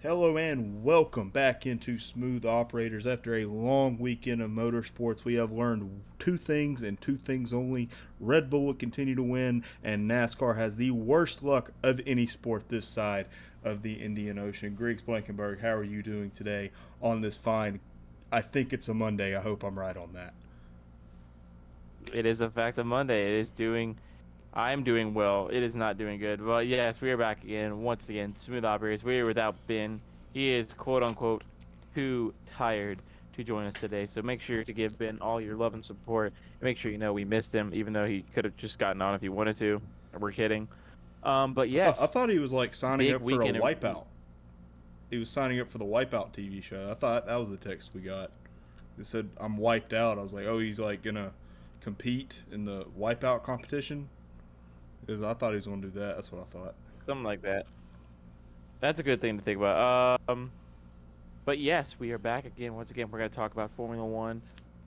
Hello and welcome back into Smooth Operators. After a long weekend of motorsports, we have learned two things and two things only. Red Bull will continue to win, and NASCAR has the worst luck of any sport this side of the Indian Ocean. Griggs Blankenberg, how are you doing today on this fine? I think it's a Monday. I hope I'm right on that. It is a fact of Monday. I am doing well. It is not doing good. Well, yes, we are back again. Once again, Smooth Operators. We are without Ben. He is quote unquote too tired to join us today. So make sure to give Ben all your love and support. Make sure you know we missed him, even though he could have just gotten on if he wanted to. We're kidding. But I yes, thought he was like signing big up for a weekend. wipeout. He was signing up for the Wipeout TV show. I thought that was the text we got. It said I'm wiped out. I was like, oh, he's like gonna compete in the Wipeout competition. Because I thought he was gonna do that. That's what I thought. Something like that. That's a good thing to think about. But yes, we are back again. Once again, we're going to talk about Formula One,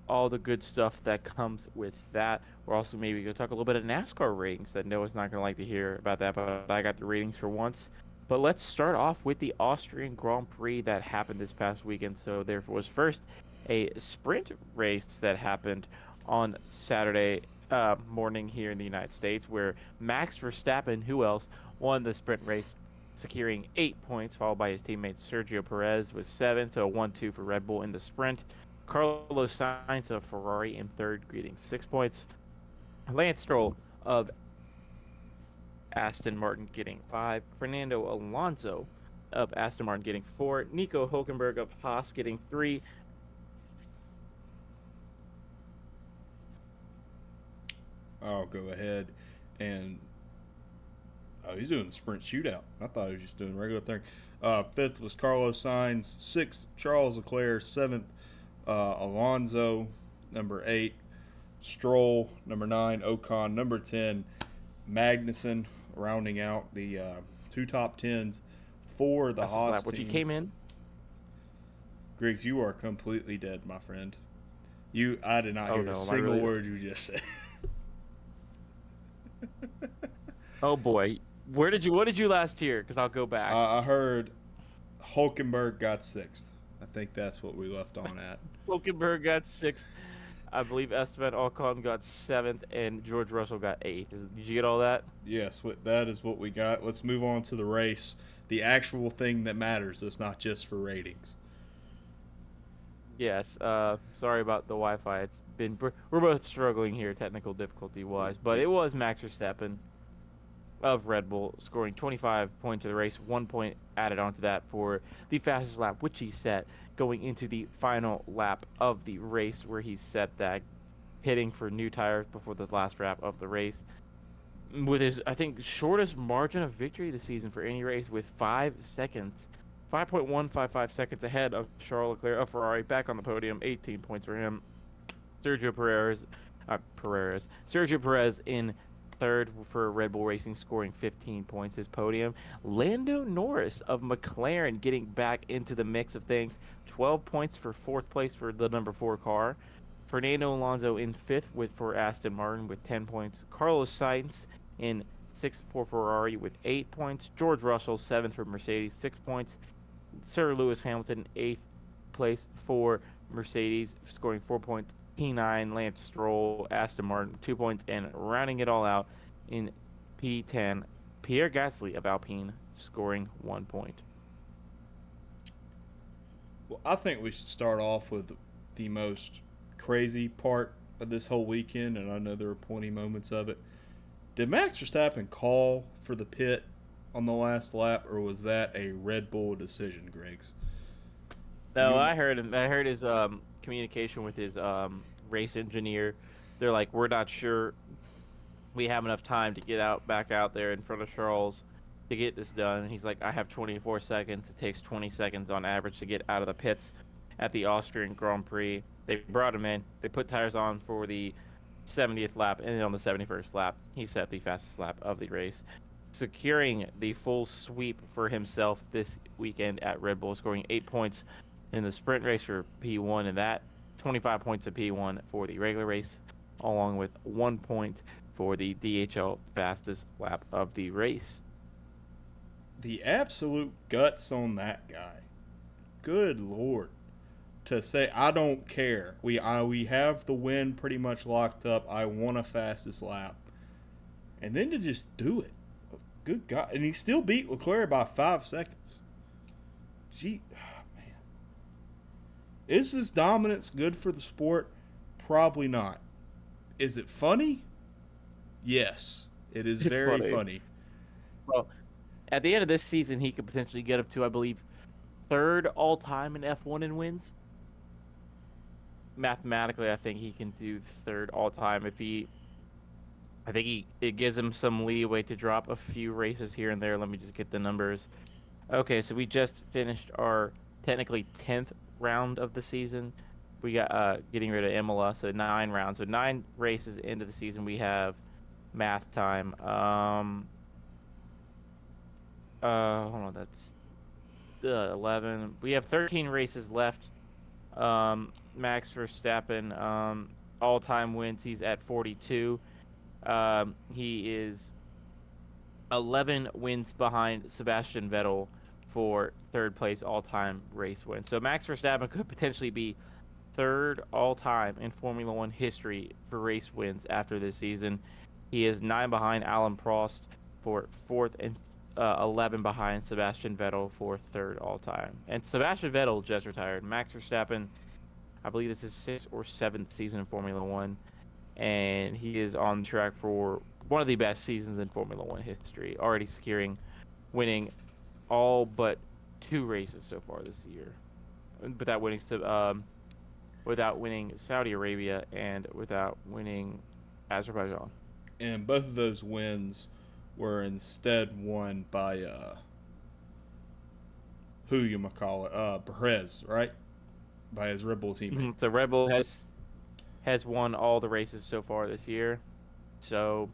all the good stuff that comes with that. We're also maybe going to talk a little bit of NASCAR ratings. I know it's not going to like to hear about that, but I got the ratings for once. But let's start off with the Austrian Grand Prix that happened this past weekend. So there was first a sprint race that happened on Saturday morning here in the United States, where Max Verstappen, who else, won the sprint race, securing 8 points, followed by his teammate Sergio Perez with 7. So 1-2 for Red Bull in the sprint. Carlos Sainz of Ferrari in third, getting 6 points. Lance Stroll of Aston Martin getting 5. Fernando Alonso of Aston Martin getting 4. Nico Hulkenberg of Haas getting 3. I'll go ahead and oh, he's doing the sprint shootout. I thought he was just doing regular thing. Fifth was Carlos Sainz. Sixth, Charles Leclerc. Seventh, Alonso. Number 8, Stroll. Number 9, Ocon. Number 10, Magnussen. Rounding out the two top tens for the That's his Haas lap, which he team. came in. Griggs, you are completely dead, my friend. I did not Oh hear a no, am I single really? word you just said. Oh boy, what did you last hear? Because I'll go back. I heard Hulkenberg got sixth. I think that's what we left on at. Hulkenberg got 6th. I believe Esteban Ocon got 7th, and George Russell got 8th. Did you get all that? Yes, that is what we got. Let's move on to the race. The actual thing that matters. It's not just for ratings. Yes. Sorry about the Wi-Fi. We're both struggling here, technical difficulty wise, but it was Max Verstappen of Red Bull scoring 25 points of the race, 1 point added onto that for the fastest lap, which he set going into the final lap of the race, where he set that hitting for new tires before the last lap of the race. With his, I think, shortest margin of victory this season for any race, with 5 seconds, 5.155 seconds ahead of Charles Leclerc of Ferrari, back on the podium, 18 points for him. Sergio Sergio Perez in third for Red Bull Racing, scoring 15 points, his podium. Lando Norris of McLaren getting back into the mix of things, 12 points for fourth place for the number 4 car. Fernando Alonso in fifth for Aston Martin with 10 points. Carlos Sainz in sixth for Ferrari with 8 points. George Russell seventh for Mercedes, 6 points. Sir Lewis Hamilton eighth place for Mercedes, scoring 4 points. P9, Lance Stroll, Aston Martin, 2 points, and rounding it all out in P10, Pierre Gasly of Alpine, scoring 1 point. Well, I think we should start off with the most crazy part of this whole weekend, and I know there were plenty moments of it. Did Max Verstappen call for the pit on the last lap, or was that a Red Bull decision, Griggs? No, You I heard him. I heard his communication with his race engineer. They're like, we're not sure we have enough time to get back out there in front of Charles to get this done. And he's like, I have 24 seconds. It takes 20 seconds on average to get out of the pits at the Austrian Grand Prix. They brought him in. They put tires on for the 70th lap, and then on the 71st lap, he set the fastest lap of the race, securing the full sweep for himself this weekend at Red Bull, scoring 8 points in the sprint race for P1, and that 25 points of P1 for the regular race, along with 1 point for the DHL fastest lap of the race. the absolute guts on that guy. Good Lord. To say, I don't care. We have the win pretty much locked up. I want a fastest lap. And then to just do it. Good God. And he still beat Leclerc by 5 seconds. Gee, man. Is this dominance good for the sport? Probably not. Is it funny? Yes. It is It's very funny. funny. Well, at the end of this season, he could potentially get up to, I believe, third all time in F1 in wins. Mathematically, I think he can do third all time if he. I think it gives him some leeway to drop a few races here and there. Let me just get the numbers. Okay, so we just finished our technically 10th round of the season. We got getting rid of Imola, so 9 rounds. So 9 races into the season, we have math time. Hold on, that's 11. We have 13 races left. Max Verstappen, all-time wins. He's at 42. He is 11 wins behind Sebastian Vettel for third place all-time race win. So Max Verstappen could potentially be third all-time in Formula One history for race wins after this season. He is 9 behind Alan Prost for fourth and 11 behind Sebastian Vettel for third all-time. And Sebastian Vettel just retired. Max Verstappen, I believe this is 6th or 7th season in Formula One, and he is on track for one of the best seasons in Formula One history, already securing winning all but 2 races so far this year, without winning Saudi Arabia and without winning Azerbaijan. And both of those wins were instead won by who you might call it, Perez, right? By his Red Bull teammate. So Red Bull has won all the races so far this year. So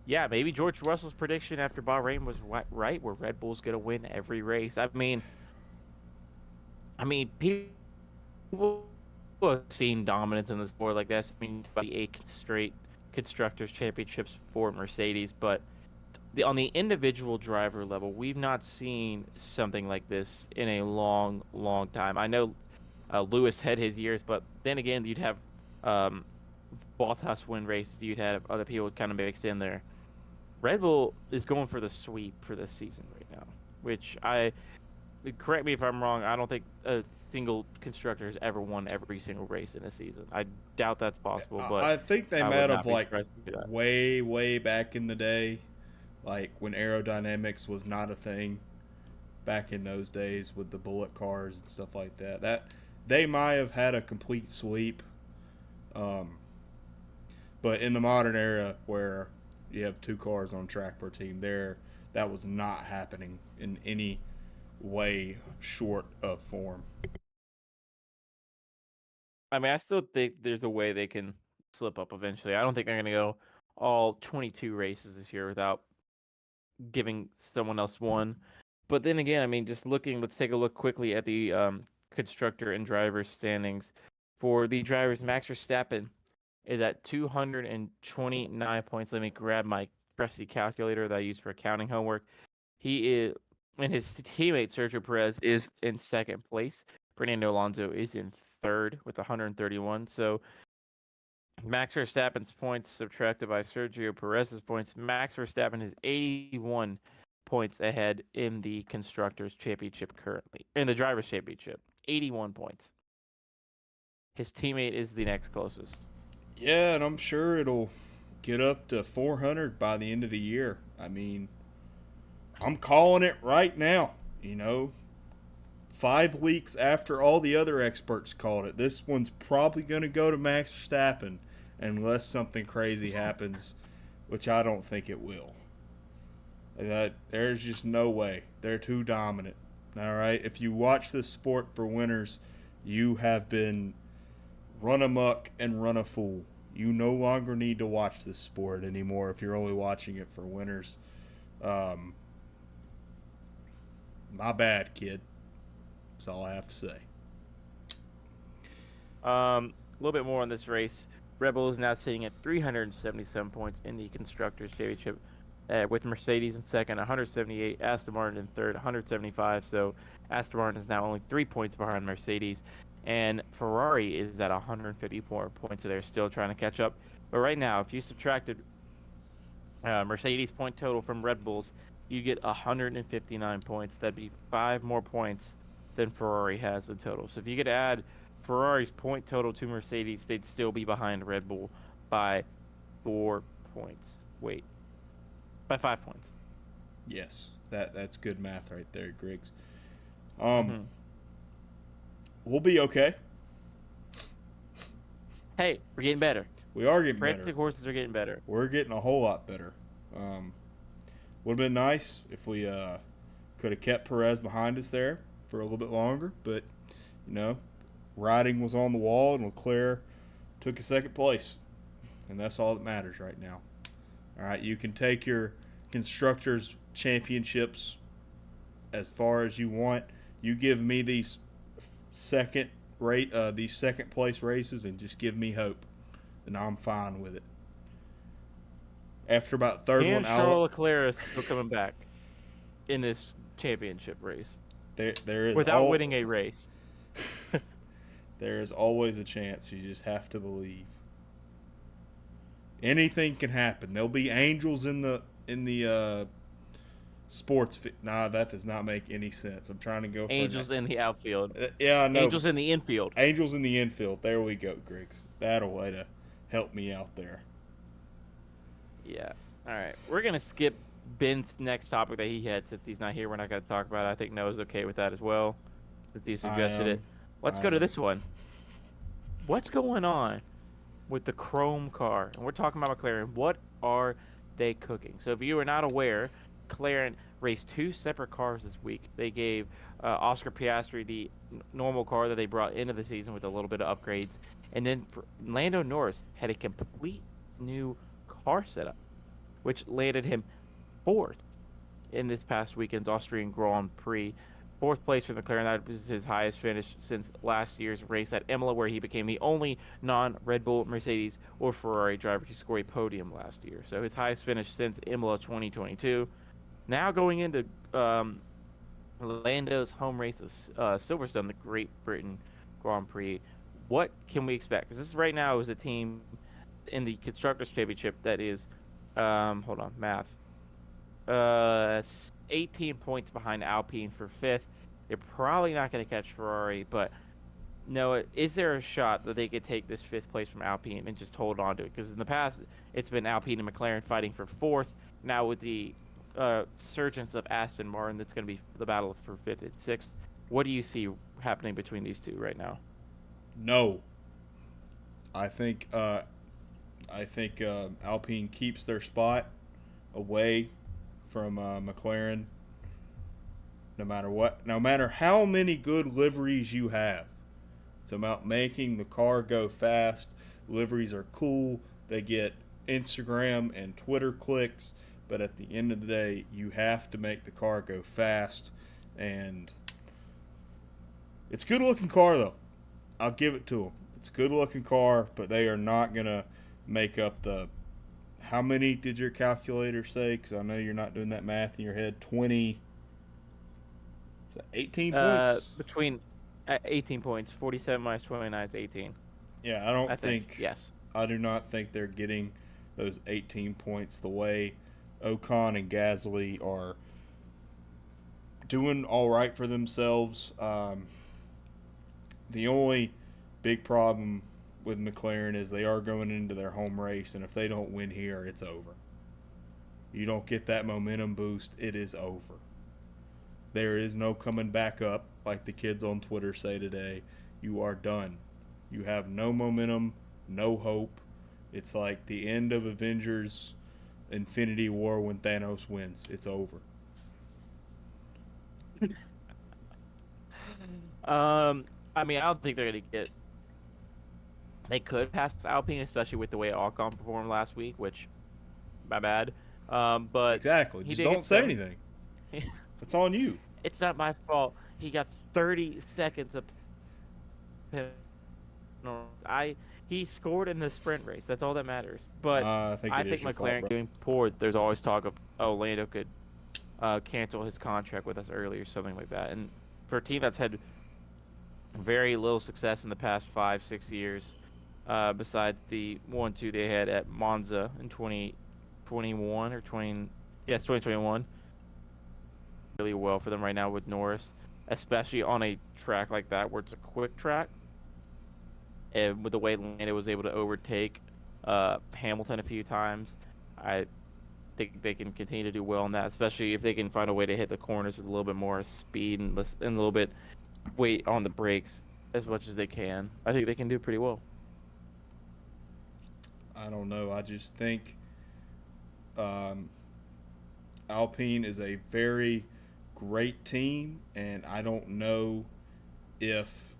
yeah, maybe George Russell's prediction after Bahrain was right, where Red Bull's gonna win every race. People have seen dominance in the sport like this. I mean, by 8 straight constructors championships for Mercedes, but on the individual driver level, we've not seen something like this in a long, long time. I know Lewis had his years, but then again, you'd have um, Bottas win races. You'd have other people kind of mixed in there. Red Bull is going for the sweep for this season right now, which correct me if I'm wrong. I don't think a single constructor has ever won every single race in a season. I doubt that's possible, but I think they I might would have not be like surprised to do that. way, way back in the day, like when aerodynamics was not a thing. Back in those days with the bullet cars and stuff like that, that they might have had a complete sweep. Um, but in the modern era where you have 2 cars on track per team, that was not happening in any way short of form. I mean, I still think there's a way they can slip up eventually. I don't think they're going to go all 22 races this year without giving someone else one. But then again, I mean, let's take a look quickly at the constructor and driver standings. For the drivers, Max Verstappen is at 229 points. Let me grab my trusty calculator that I use for accounting homework. He is, and his teammate Sergio Perez is in second place. Fernando Alonso is in third with 131. So Max Verstappen's points subtracted by Sergio Perez's points. Max Verstappen is 81 points ahead in the Constructors' Championship currently. In the Drivers' Championship, 81 points. His teammate is the next closest. Yeah, and I'm sure it'll get up to 400 by the end of the year. I mean, I'm calling it right now. 5 weeks after all the other experts called it, this one's probably going to go to Max Verstappen unless something crazy happens, which I don't think it will. There's just no way. They're too dominant. All right? If you watch this sport for winners, you have been run amok and run a fool. You no longer need to watch this sport anymore if you're only watching it for winners. My bad, kid. That's all I have to say. A little bit more on this race. Red Bull is now sitting at 377 points in the Constructors' Championship. with Mercedes in second, 178. Aston Martin in third, 175. So Aston Martin is now only 3 points behind Mercedes, and Ferrari is at 154 points. So they're still trying to catch up. But right now, if you subtracted Mercedes point total from Red Bulls, you get 159 points. That'd be 5 more points than Ferrari has in total. So if you could add Ferrari's point total to Mercedes, they'd still be behind Red Bull by 4 points. Wait, by 5 points. Yes, that's good math right there, Griggs. Mm-hmm. We'll be okay. Hey, we're getting better. We are getting better. Frantic horses are getting better. We're getting a whole lot better. Would have been nice if we could have kept Perez behind us there for a little bit longer, but writing was on the wall, and Leclerc took a second place, and that's all that matters right now. All right, you can take your constructors championships as far as you want. You give me these second place races, and just give me hope, and I'm fine with it. After about third and one, Charles Leclerc is still coming back in this championship race. There is without winning a race. There is always a chance. You just have to believe. Anything can happen. There'll be angels in the sports. Nah, that does not make any sense. I'm trying to go for angels in the outfield. Yeah, I know. Angels in the infield. Angels in the infield. There we go, Griggs. That'll way to help me out there. Yeah. All right. We're gonna skip Ben's next topic that he had since he's not here. We're not gonna talk about it. I think Noah's okay with that as well, since he suggested it. Let's go to this one. What's going on with the Chrome car? And we're talking about McLaren. What are they cooking? So if you are not aware, McLaren raced 2 separate cars this week. They gave Oscar Piastri the normal car that they brought into the season with a little bit of upgrades. And then Lando Norris had a complete new car setup, which landed him 4th in this past weekend's Austrian Grand Prix. 4th place for McLaren. That was his highest finish since last year's race at Imola, where he became the only non-Red Bull, Mercedes, or Ferrari driver to score a podium last year. So his highest finish since Imola 2022. Now going into Lando's home race of Silverstone, the Great Britain Grand Prix. What can we expect? Because this right now is a team in the Constructors' Championship that is, hold on, math. 18 points behind Alpine for 5th. They're probably not going to catch Ferrari, but Noah, is there a shot that they could take this 5th place from Alpine and just hold on to it? Because in the past, it's been Alpine and McLaren fighting for 4th. Now with the surgence of Aston Martin, that's going to be the battle for 5th and 6th. What do you see happening between these two right now? No. I think Alpine keeps their spot away from McLaren. No matter what, no matter how many good liveries you have, it's about making the car go fast. Liveries are cool. They get Instagram and Twitter clicks, but at the end of the day, you have to make the car go fast. And it's a good-looking car, though. I'll give it to them. It's a good-looking car, but they are not going to make up the... How many did your calculator say? Because I know you're not doing that math in your head. 20... 18 points? Between 18 points. 47 minus 29 is 18. Yeah, I think... Yes. I do not think they're getting those 18 points the way Ocon and Gasly are doing all right for themselves. The only big problem with McLaren is they are going into their home race, and if they don't win here, it's over. You don't get that momentum boost, it is over. There is no coming back up, like the kids on Twitter say today. You are done. You have no momentum, no hope. It's like the end of Avengers Infinity War when Thanos wins. It's over. I mean, I don't think they're going to get... They could pass Alpine, especially with the way Ocon performed last week, which, my bad. But exactly. Just don't say anything. It's on you. It's not my fault. He got 30 seconds of... He scored in the sprint race. That's all that matters. But I think I it is think your fault, McLaren bro. doing poor. There's always talk of, oh, Lando could cancel his contract with us early or something like that. And for a team that's had very little success in the past 5, 6 years, besides the 1-2 they had at Monza in 2021 or 20, yes, 2021, really well for them right now with Norris, especially on a track like that where it's a quick track. And with the way Lando was able to overtake Hamilton a few times, I think they can continue to do well on that, especially if they can find a way to hit the corners with a little bit more speed and a little bit weight on the brakes as much as they can. I think they can do pretty well. I don't know. I just think um, Alpine is a very great team, and I don't know if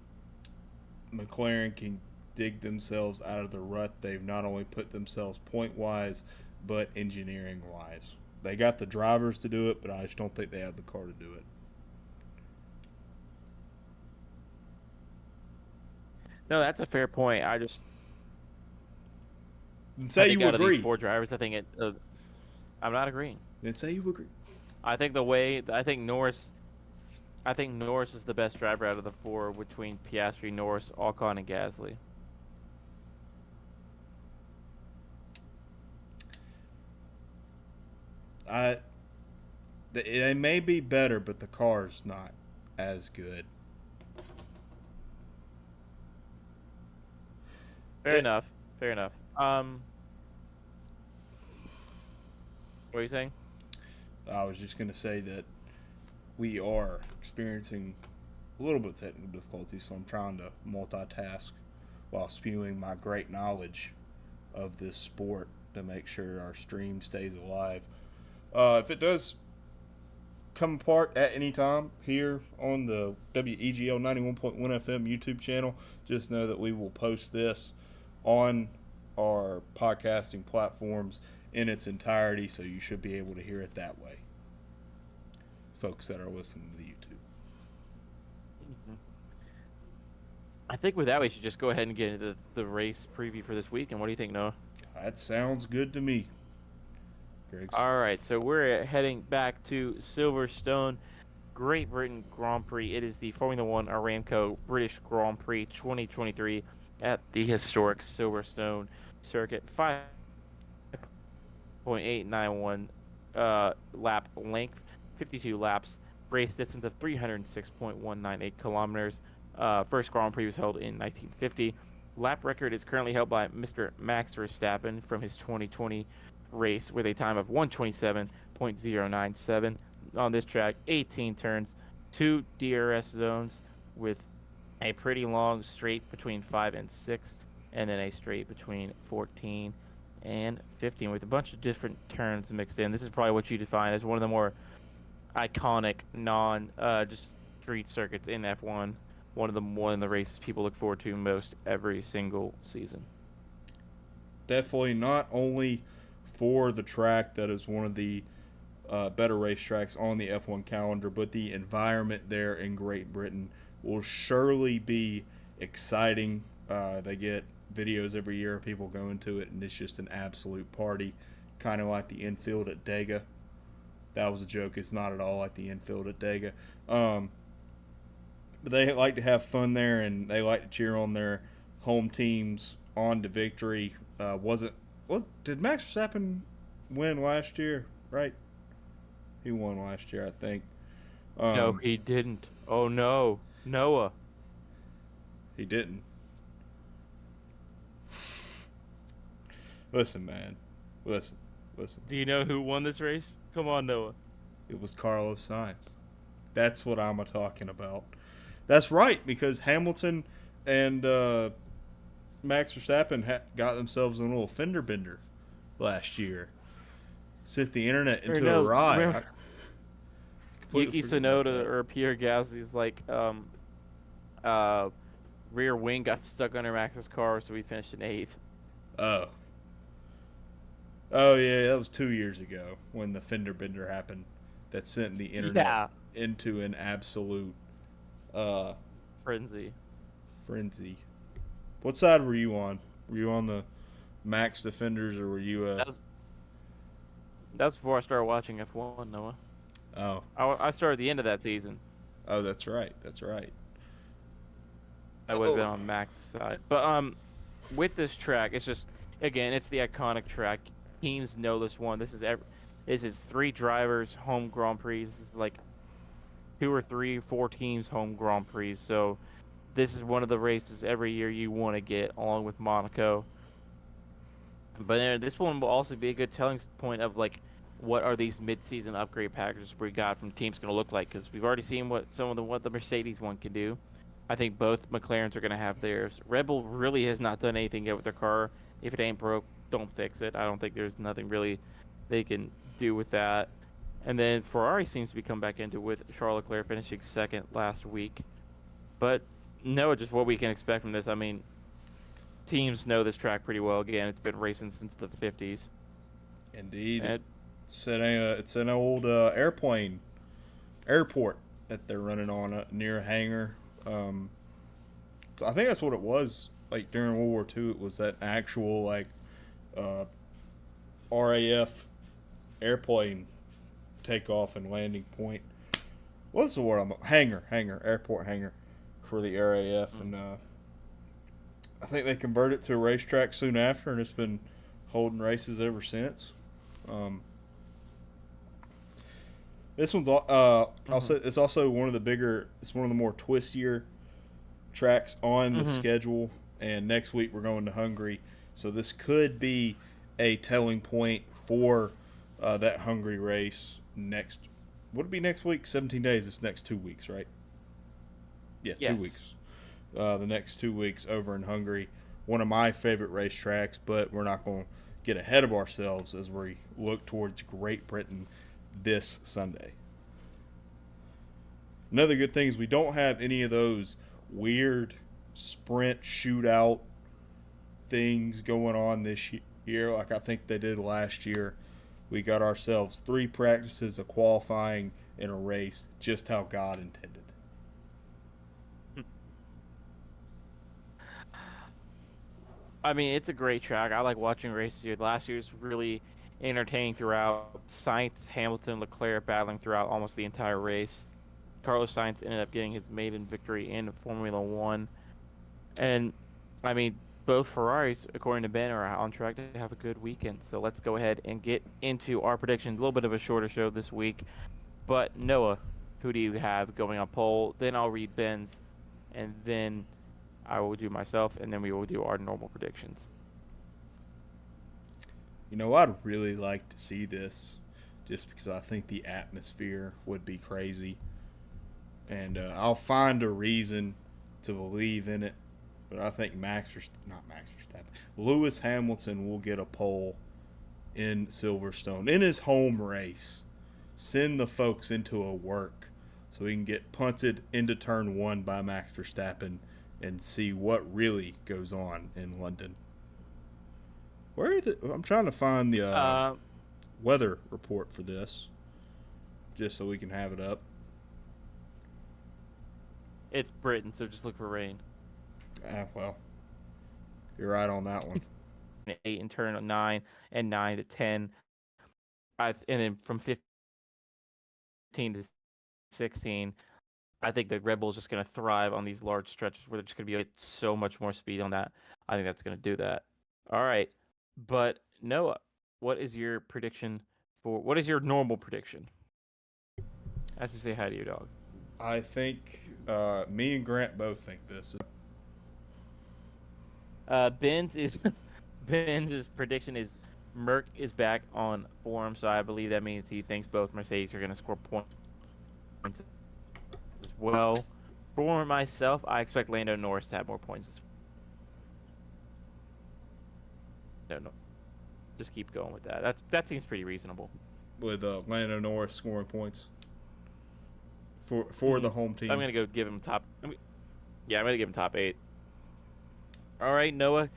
McLaren can dig themselves out of the rut they've not only put themselves point wise, but engineering wise. They got the drivers to do it, but I just don't think they have the car to do it. No, that's a fair point. Then I say think you out of these agree. four drivers, I'm not agreeing. Then say you agree. I think Norris is the best driver out of the four between Piastri, Norris, Ocon, and Gasly. I they may be better, but the car's not as good. Fair It, enough. Fair enough. What are you saying? I was just gonna say that we are experiencing a little bit of technical difficulty, so I'm trying to multitask while spewing my great knowledge of this sport to make sure our stream stays alive. If it does come apart at any time here on the WEGL 91.1 FM YouTube channel, just know that we will post this on our podcasting platforms in its entirety, so you should be able to hear it that way, folks that are listening to the YouTube. Mhm. I think with that, we should just go ahead and get into the race preview for this week. And what do you think, Noah? That sounds good to me, Griggs. All right, so we're heading back to Silverstone, Great Britain Grand Prix. It is the Formula One Aramco British Grand Prix 2023 at the historic Silverstone circuit. 5.891 lap length, 52 laps, race distance of 306.198 kilometers. First Grand Prix was held in 1950. Lap record is currently held by Mr. Max Verstappen from his 2020 race with a time of 127.097 on this track. 18 turns, 2 DRS zones with a pretty long straight between 5 and 6, and then a straight between 14 and 15 with a bunch of different turns mixed in. This is probably what you define as one of the more iconic just street circuits in F1. One of the races people look forward to most every single season. Definitely not only for the track that is one of the better racetracks on the F1 calendar, but the environment there in Great Britain will surely be exciting. They get videos every year of people going to it, and it's just an absolute party, kind of like the infield at Dega. That was a joke. It's not at all like the infield at Dega. But they like to have fun there, and they like to cheer on their home teams on to victory. Wasn't what did Max Verstappen win last year? Right, he won last year, I think. No, Um, he didn't. Oh no, Noah. he didn't. Listen, man. Listen, listen. Do you know who won this race? Come on, Noah. It was Carlos Sainz. That's what I'm a talking about. That's right, because Hamilton and Max Verstappen got themselves in a little fender bender last year. Sent the internet Or into a no, riot. remember Completely Yuki forget about Tsunoda that. or Pierre Gasly's uh rear wing got stuck under Max's car, so we finished in eighth. Oh. Oh, yeah, that was 2 years ago when the fender bender happened that sent the internet Yeah, into an absolute uh, frenzy. frenzy. What side were you on? Were you on the Max Defenders, or were you That's before I started watching F1, Noah. Oh, I started the end of that season. oh, that's right. That's right. I would have been on Max's side. But with this track, it's just again, it's the iconic track. Teams know this one. This is 3 drivers home Grand Prix. This is like 2 or 3, 4 teams home Grand Prix. So this is one of the races every year you want to get, along with Monaco. But this one will also be a good telling point of like what are these mid-season upgrade packages we got from teams going to look like? Because we've already seen what the Mercedes one can do. I think both McLarens are going to have theirs. Red Bull really has not done anything yet with their car. If it ain't broke, don't fix it. I don't think there's nothing really they can do with that. And then Ferrari seems to be come back into with Charles Leclerc finishing second last week. But no, just what we can expect from this. I mean, teams know this track pretty well. Again, it's been racing since the 50s. Indeed. And It's an old airport that they're running on near a hangar. So I think that's what it was. Like during World War II, it was that actual like RAF airplane takeoff and landing point. What's the word? Airport hangar for the RAF, and I think they converted to a racetrack soon after, and it's been holding races ever since. This one's it's also one of the bigger. It's one of the more twistier tracks on the schedule. And next week we're going to Hungary, so this could be a telling point for that Hungary race next. Would it be next week? 17 days. It's next 2 weeks, right? Yeah, yes. 2 weeks. The next 2 weeks over in Hungary. One of my favorite racetracks, but we're not going to get ahead of ourselves as we look towards Great Britain this Sunday. Another good thing is we don't have any of those weird sprint shootout things going on this year like I think they did last year. We got ourselves 3 practices, a qualifying, and a race, just how God intended. I mean, it's a great track. I like watching races here. Last year's really entertaining throughout. Sainz, Hamilton, Leclerc battling throughout almost the entire race. Carlos Sainz ended up getting his maiden victory in Formula One. And, I mean, both Ferraris, according to Ben, are on track to have a good weekend. So let's go ahead and get into our predictions. A little bit of a shorter show this week. But, Noah, who do you have going on pole? Then I'll read Ben's. And then I will do myself. And then we will do our normal predictions. You know, I'd really like to see this just because I think the atmosphere would be crazy. And I'll find a reason to believe in it. But I think Lewis Hamilton will get a pole in Silverstone in his home race. Send the folks into a work so he can get punted into turn 1 by Max Verstappen and see what really goes on in London. I'm trying to find the weather report for this, just so we can have it up. It's Britain, so just look for rain. Well, you're right on that one. 8 and turn 9, and 9 to 10. And then from 15 to 16, I think the Red Bull is just going to thrive on these large stretches where there's going to be like so much more speed on that. I think that's going to do that. All right. But Noah, what is your normal prediction? As to say hi to your dog. I think me and Grant both think this. Ben's prediction is Merck is back on form, so I believe that means he thinks both Mercedes are going to score points as well. For myself, I expect Lando Norris to have more points. No, just keep going with that. That seems pretty reasonable. With Lando Norris scoring points for the home team. I'm going to go give him I'm going to give him top 8. All right, Noah,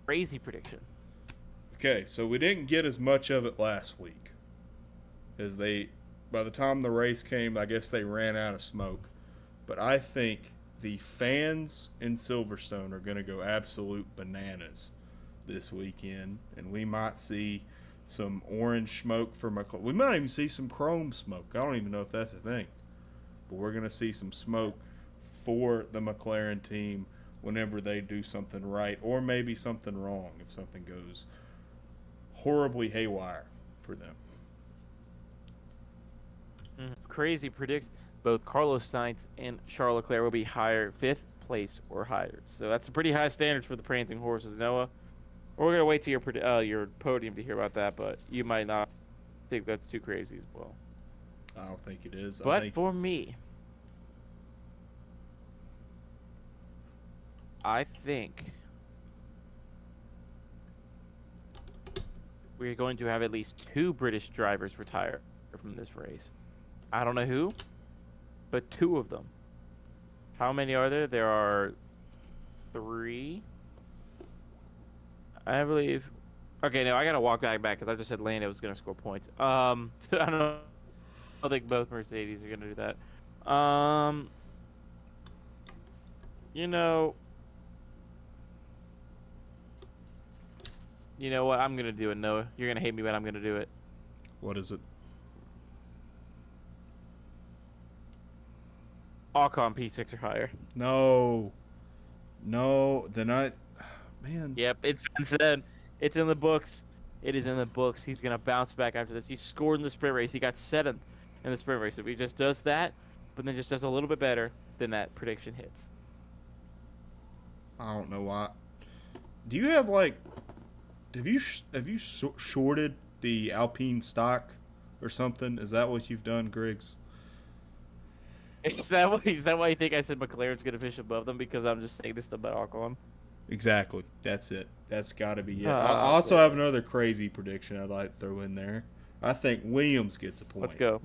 crazy prediction. Okay, so we didn't get as much of it last week. By the time the race came, I guess they ran out of smoke. But I think the fans in Silverstone are going to go absolute bananas this weekend, and we might see some orange smoke for McLaren. We might even see some chrome smoke. I don't even know if that's a thing, but we're going to see some smoke for the McLaren team whenever they do something right or maybe something wrong if something goes horribly haywire for them. Crazy predicts both Carlos Sainz and Charles Leclerc will be higher, 5th place or higher. So that's a pretty high standards for the prancing horses, Noah. We're gonna wait to your podium to hear about that, but you might not think that's too crazy as well. I don't think it is. But for me, I think we're going to have at least 2 British drivers retire from this race. I don't know who, but 2 of them. How many are there? There are 3. I believe. Okay, no, I gotta walk back because I just said Lando was gonna score points. I don't think both Mercedes are gonna do that. You know what? I'm gonna do it, Noah. You're gonna hate me, but I'm gonna do it. What is it? Ocon P6 or higher. No, then man. Yep, it's been said. It's in the books. It is in the books. He's gonna bounce back after this. He scored in the sprint race. He got 7th in the sprint race. If he just does that, but then just does a little bit better, then that prediction hits. I don't know why. Do you have have you shorted the Alpine stock or something? Is that what you've done, Griggs? Is that why you think I said McLaren's gonna finish above them? Because I'm just saying this about Ocon. Exactly. That's it. That's got to be it. I also have another crazy prediction I'd like to throw in there. I think Williams gets a point. Let's go.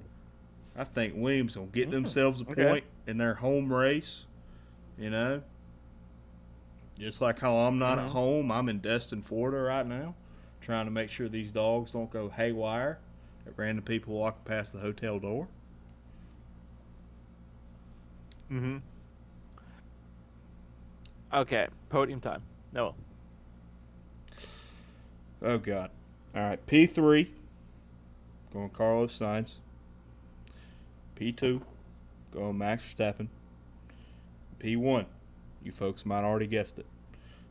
I think Williams will get themselves a point in their home race. You know, just like how I'm not at home, I'm in Destin, Florida right now, trying to make sure these dogs don't go haywire at random people walking past the hotel door. Okay, podium time. Noah. Oh, God. All right, P3, going Carlos Sainz. P2, going Max Verstappen. P1, you folks might already guessed it,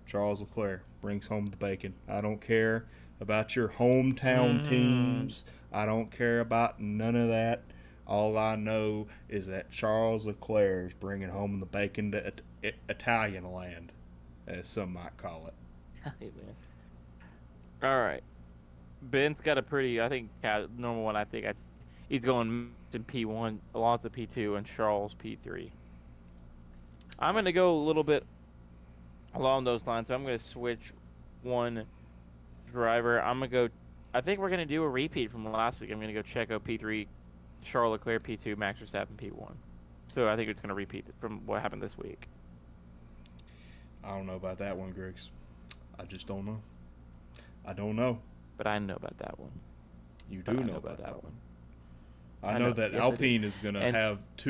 Charles Leclerc brings home the bacon. I don't care about your hometown teams. I don't care about none of that. All I know is that Charles Leclerc is bringing home the bacon to Italian land, as some might call it. All right. Ben's got a pretty, I think, normal one. He's going to P1, Alonso P2, and Charles P3. I'm going to go a little bit along those lines. So I'm going to switch one driver. I think we're going to do a repeat from last week. I'm going to go Checo P3, Charles Leclerc P2, Max Verstappen P1. So I think it's going to repeat from what happened this week. I don't know about that one, Griggs. I just don't know. I don't know. But I know about that one. You do know about that one. I know that Alpine is going to have 2